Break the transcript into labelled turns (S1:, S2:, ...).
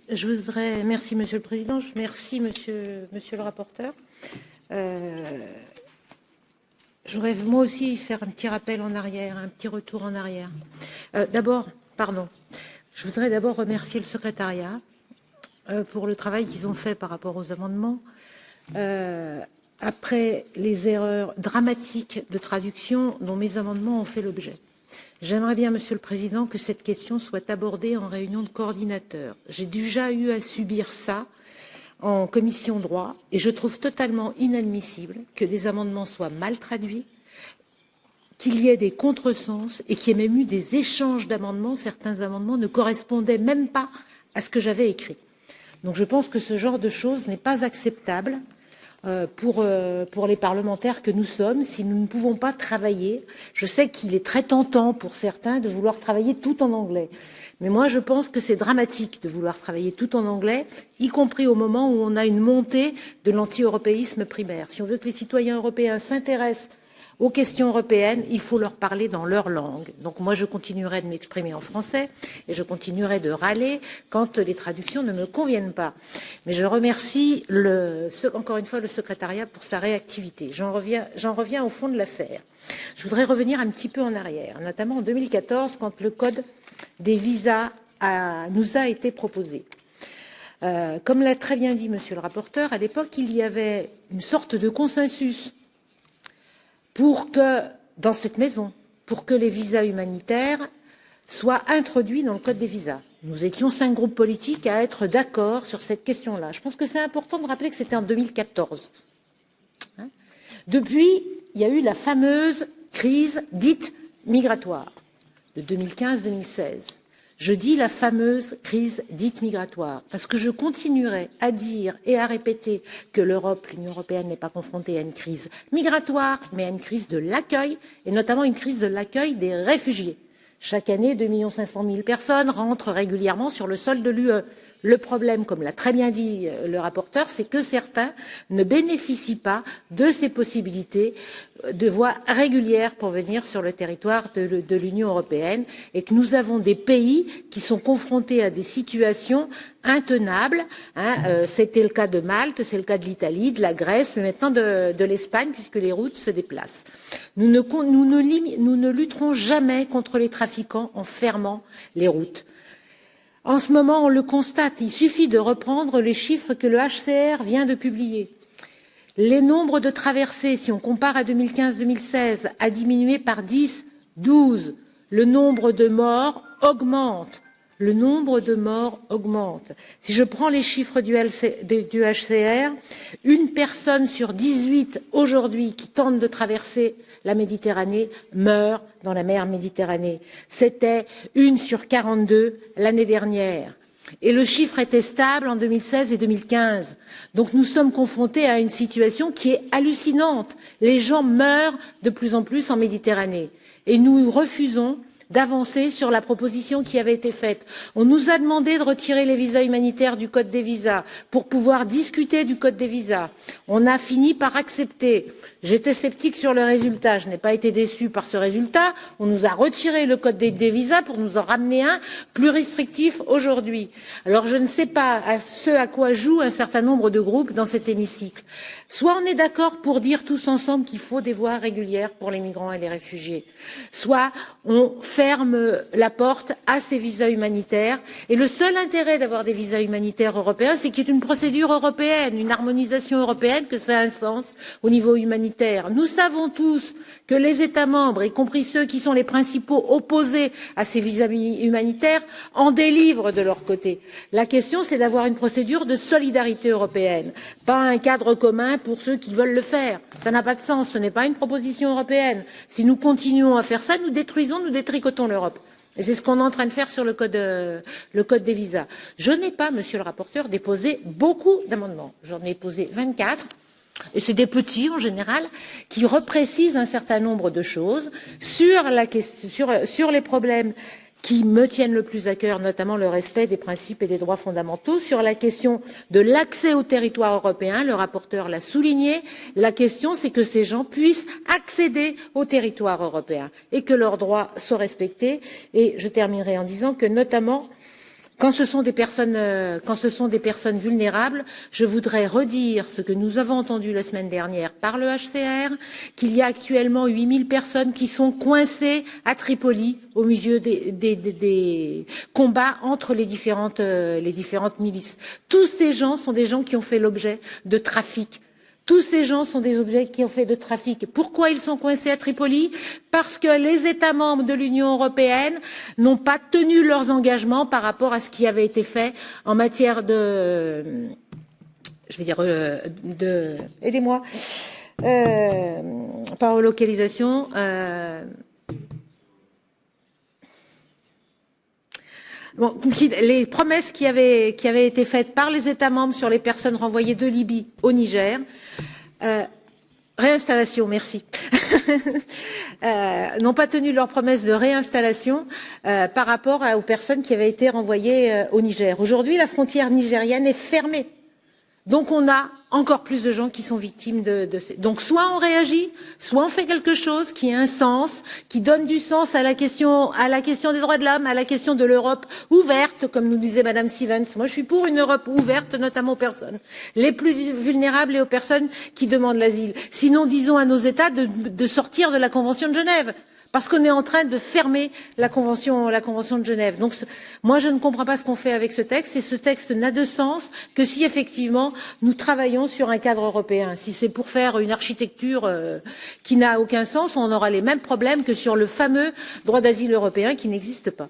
S1: Merci Monsieur le Président, merci Monsieur le rapporteur. Je voudrais moi aussi faire un petit rappel en arrière, un petit retour en arrière. Je voudrais d'abord remercier le secrétariat pour le travail qu'ils ont fait par rapport aux amendements. Après les erreurs dramatiques de traduction dont mes amendements ont fait l'objet. J'aimerais bien, Monsieur le Président, que cette question soit abordée en réunion de coordinateurs. J'ai déjà eu à subir ça en commission droit et je trouve totalement inadmissible que des amendements soient mal traduits, qu'il y ait des contresens et qu'il y ait même eu des échanges d'amendements. Certains amendements ne correspondaient même pas à ce que j'avais écrit. Donc je pense que ce genre de choses n'est pas acceptable pour les parlementaires que nous sommes, si nous ne pouvons pas travailler. Je sais qu'il est très tentant pour certains de vouloir travailler tout en anglais. Mais moi, je pense que c'est dramatique de vouloir travailler tout en anglais, y compris au moment où on a une montée de l'anti-européisme primaire. Si on veut que les citoyens européens s'intéressent aux questions européennes, il faut leur parler dans leur langue. Donc moi, je continuerai de m'exprimer en français et je continuerai de râler quand les traductions ne me conviennent pas. Mais je remercie encore une fois le secrétariat pour sa réactivité. J'en reviens au fond de l'affaire. Je voudrais revenir un petit peu en arrière, notamment en 2014, quand le code des visas nous a été proposé. Comme l'a très bien dit Monsieur le rapporteur, à l'époque, il y avait une sorte de consensus pour que, dans cette maison, pour que les visas humanitaires soient introduits dans le code des visas. Nous étions 5 groupes politiques à être d'accord sur cette question-là. Je pense que c'est important de rappeler que c'était en 2014. Depuis, il y a eu la fameuse crise dite migratoire de 2015-2016. Je dis la fameuse crise dite migratoire parce que je continuerai à dire et à répéter que l'Europe, l'Union européenne n'est pas confrontée à une crise migratoire, mais à une crise de l'accueil, et notamment une crise de l'accueil des réfugiés. Chaque année, 2 500 000 personnes rentrent régulièrement sur le sol de l'UE. Le problème, comme l'a très bien dit le rapporteur, c'est que certains ne bénéficient pas de ces possibilités de voies régulières pour venir sur le territoire de l'Union européenne et que nous avons des pays qui sont confrontés à des situations intenables. C'était le cas de Malte, c'est le cas de l'Italie, de la Grèce, mais maintenant de l'Espagne, puisque les routes se déplacent. Nous ne lutterons jamais contre les trafiquants en fermant les routes. En ce moment, on le constate, il suffit de reprendre les chiffres que le HCR vient de publier. Les nombres de traversées, si on compare à 2015-2016, a diminué par 10, 12. Le nombre de morts augmente. Le nombre de morts augmente. Si je prends les chiffres du HCR, une personne sur 18 aujourd'hui qui tente de traverser la Méditerranée meurt dans la mer Méditerranée. C'était 1 sur 42 l'année dernière. Et le chiffre était stable en 2016 et 2015. Donc nous sommes confrontés à une situation qui est hallucinante. Les gens meurent de plus en plus en Méditerranée. Et nous refusons d'avancer sur la proposition qui avait été faite. On nous a demandé de retirer les visas humanitaires du code des visas pour pouvoir discuter du code des visas. On a fini par accepter. J'étais sceptique sur le résultat. Je n'ai pas été déçue par ce résultat. On nous a retiré le code des visas pour nous en ramener un plus restrictif aujourd'hui. Alors je ne sais pas à quoi jouent un certain nombre de groupes dans cet hémicycle. Soit on est d'accord pour dire tous ensemble qu'il faut des voies régulières pour les migrants et les réfugiés, soit on ferme la porte à ces visas humanitaires. Et le seul intérêt d'avoir des visas humanitaires européens, c'est qu'il y ait une procédure européenne, une harmonisation européenne, que ça a un sens au niveau humanitaire. Nous savons tous que les États membres, y compris ceux qui sont les principaux opposés à ces visas humanitaires, en délivrent de leur côté. La question, c'est d'avoir une procédure de solidarité européenne, pas un cadre commun pour ceux qui veulent le faire. Ça n'a pas de sens, ce n'est pas une proposition européenne. Si nous continuons à faire ça, nous détricotons l'Europe. Et c'est ce qu'on est en train de faire sur le code des visas. Je n'ai pas, monsieur le rapporteur, déposé beaucoup d'amendements. J'en ai posé 24. Et c'est des petits, en général, qui reprécisent un certain nombre de choses sur les problèmes qui me tiennent le plus à cœur, notamment le respect des principes et des droits fondamentaux, sur la question de l'accès au territoire européen, le rapporteur l'a souligné, la question c'est que ces gens puissent accéder au territoire européen et que leurs droits soient respectés. Et je terminerai en disant que notamment, Quand ce sont des personnes vulnérables, je voudrais redire ce que nous avons entendu la semaine dernière par le HCR, qu'il y a actuellement 8000 personnes qui sont coincées à Tripoli au milieu des combats entre les différentes milices. Tous ces gens sont des gens qui ont fait l'objet de trafic. Tous ces gens sont des objets qui ont fait de trafic. Pourquoi ils sont coincés à Tripoli? Parce que les États membres de l'Union européenne n'ont pas tenu leurs engagements par rapport à ce qui avait été fait en matière aidez-moi, par relocalisation. Bon, les promesses qui avaient été faites par les États membres sur les personnes renvoyées de Libye au Niger, réinstallation, merci, n'ont pas tenu leurs promesses de réinstallation par rapport aux personnes qui avaient été renvoyées au Niger. Aujourd'hui, la frontière nigérienne est fermée. Donc on a encore plus de gens qui sont victimes Donc soit on réagit, soit on fait quelque chose qui a un sens, qui donne du sens à la question des droits de l'homme, à la question de l'Europe ouverte, comme nous disait Madame Stevens. Moi je suis pour une Europe ouverte, notamment aux personnes les plus vulnérables et aux personnes qui demandent l'asile. Sinon, disons à nos États de sortir de la Convention de Genève. Parce qu'on est en train de fermer la convention de Genève. Donc, moi, je ne comprends pas ce qu'on fait avec ce texte, et ce texte n'a de sens que si effectivement nous travaillons sur un cadre européen. Si c'est pour faire une architecture qui n'a aucun sens, on aura les mêmes problèmes que sur le fameux droit d'asile européen qui n'existe pas.